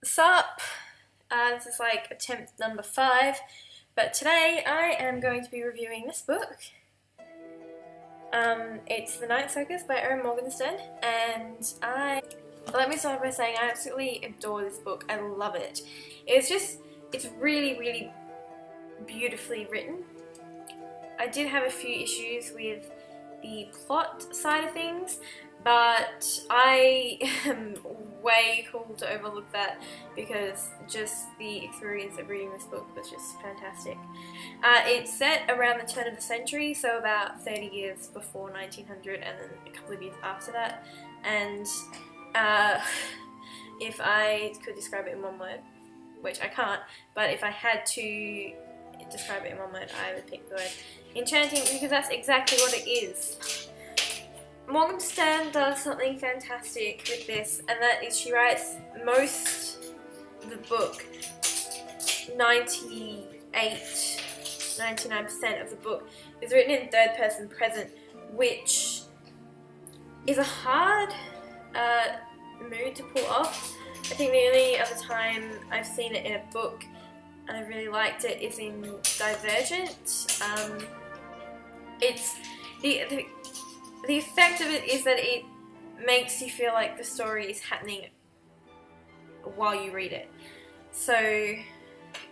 Sup? This is like attempt number 5, but today I am going to be reviewing this book. It's The Night Circus by Erin Morgenstern, and let me start by saying I absolutely adore this book. I love it. It's really, really beautifully written. I did have a few issues with the plot side of things, but I am way cool to overlook that because just the experience of reading this book was just fantastic. It's set around the turn of the century, so about 30 years before 1900 and then a couple of years after that. And if I could describe it in one word, which I can't, but if I had to describe it in one word, I would pick the word enchanting, because that's exactly what it is. Morgenstern does something fantastic with this, and that is she writes most of the book, 99% of the book is written in third person present, which is a hard mood to pull off. I think the only other time I've seen it in a book and I really liked it is in Divergent. It's the effect of it is that it makes you feel like the story is happening while you read it. So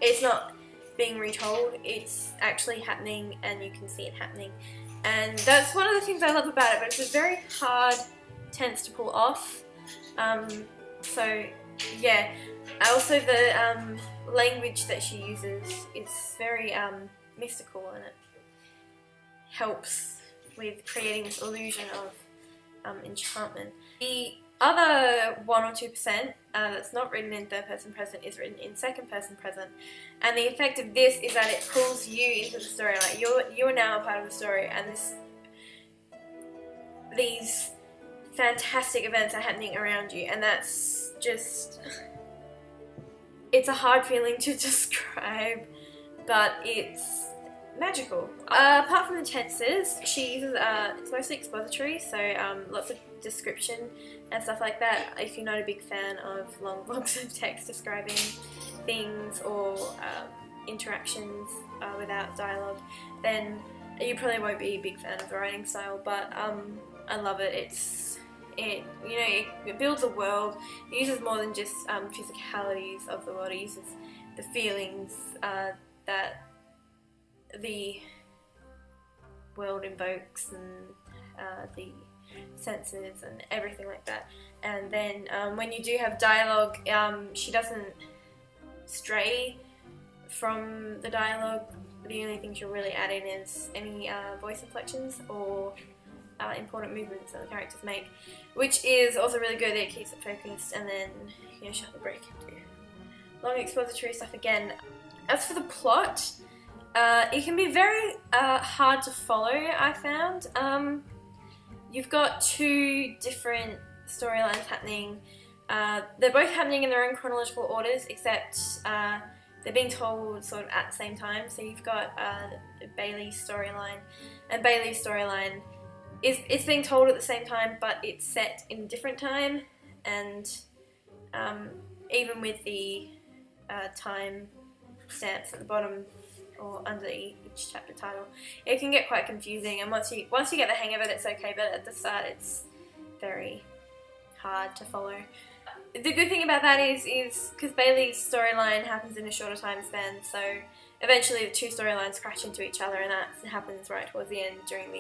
it's not being retold, it's actually happening and you can see it happening. And that's one of the things I love about it, but it's a very hard tense to pull off. So yeah, also the language that she uses is very mystical, and it helps with creating this illusion of enchantment. The other 1 or 2% that's not written in third person present is written in second person present, and the effect of this is that it pulls you into the story. Like you are now a part of the story, and these fantastic events are happening around you, and that's just, it's a hard feeling to describe, but it's magical. Apart from the tenses, she uses, it's mostly expository, so lots of description and stuff like that. If you're not a big fan of long blocks of text describing things or interactions without dialogue, then you probably won't be a big fan of the writing style, but I love it. It builds a world. It uses more than just physicalities of the world. It uses the feelings that the world invokes, and the senses and everything like that. And then when you do have dialogue, she doesn't stray from the dialogue. The only thing she'll really add in is any voice inflections or important movements that the characters make, which is also really good. It keeps it focused, and then shut the break into long expository stuff again. As for the plot, it can be very hard to follow, I found. You've got two different storylines happening. They're both happening in their own chronological orders, except they're being told sort of at the same time. So you've got Bailey's storyline, and Bailey's storyline it's being told at the same time, but it's set in a different time, and even with the time stamps at the bottom or under each chapter title, it can get quite confusing, and once you get the hang of it, it's okay, but at the start it's very hard to follow. The good thing about that is because Bailey's storyline happens in a shorter time span, so eventually the two storylines crash into each other, and that happens right towards the end during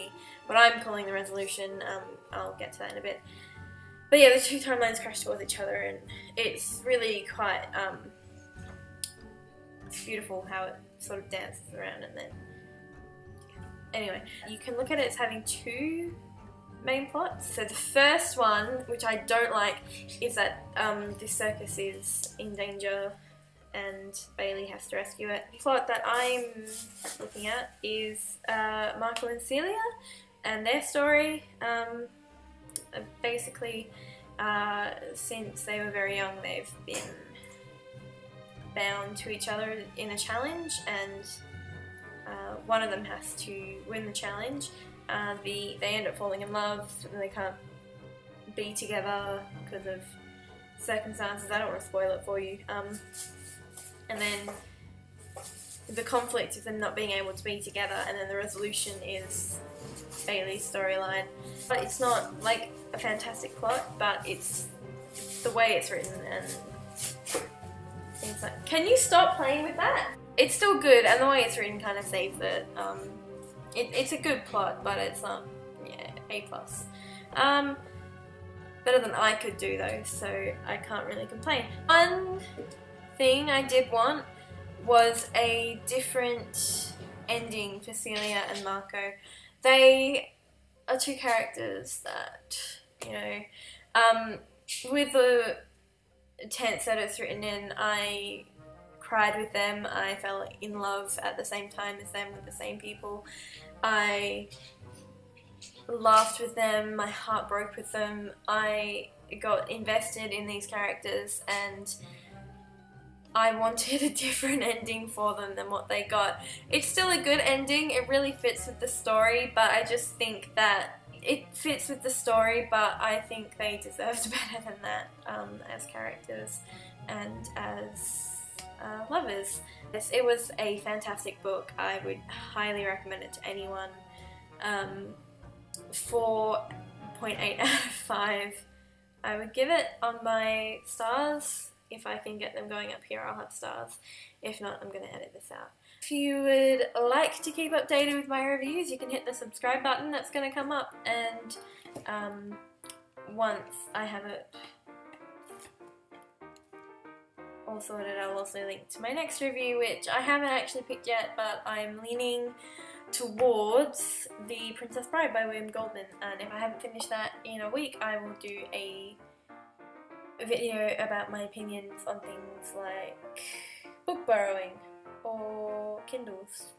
what I'm calling the resolution. I'll get to that in a bit. But yeah, the two timelines crash towards each other, and it's really quite it's beautiful how it sort of dances around. And then anyway, you can look at it as having two main plots. So the first one, which I don't like, is that this circus is in danger and Bailey has to rescue it. The plot that I'm looking at is Michael and Celia and their story. Basically, since they were very young, they've been bound to each other in a challenge, and one of them has to win the challenge. They end up falling in love, and they can't be together because of circumstances. I don't want to spoil it for you. And then the conflict is them not being able to be together, and then the resolution is Bailey's storyline. But it's not like a fantastic plot, but it's the way it's written and things like. Can you stop playing with that? It's still good, and the way it's written kind of saves it. It's a good plot, but it's not, yeah, A+. Better than I could do though, so I can't really complain. One thing I did want was a different ending for Celia and Marco. They are two characters that, you know, with the tense that it's written in, I cried with them, I fell in love at the same time as them with the same people, I laughed with them, my heart broke with them, I got invested in these characters, and I wanted a different ending for them than what they got. It's still a good ending, it really fits with the story, but I just think that it fits with the story, but I think they deserved better than that as characters and as lovers. Yes, it was a fantastic book. I would highly recommend it to anyone. 4.8 out of 5 I would give it on my stars. If I can get them going up here, I'll have stars. If not, I'm going to edit this out. If you would like to keep updated with my reviews, you can hit the subscribe button that's going to come up, and once I have it all sorted, I'll also link to my next review, which I haven't actually picked yet, but I'm leaning towards The Princess Bride by William Goldman, and if I haven't finished that in a week, I will do a video about my opinions on things like book borrowing or Kindles.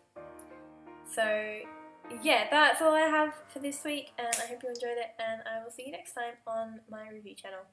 So yeah, that's all I have for this week, and I hope you enjoyed it, and I will see you next time on my review channel.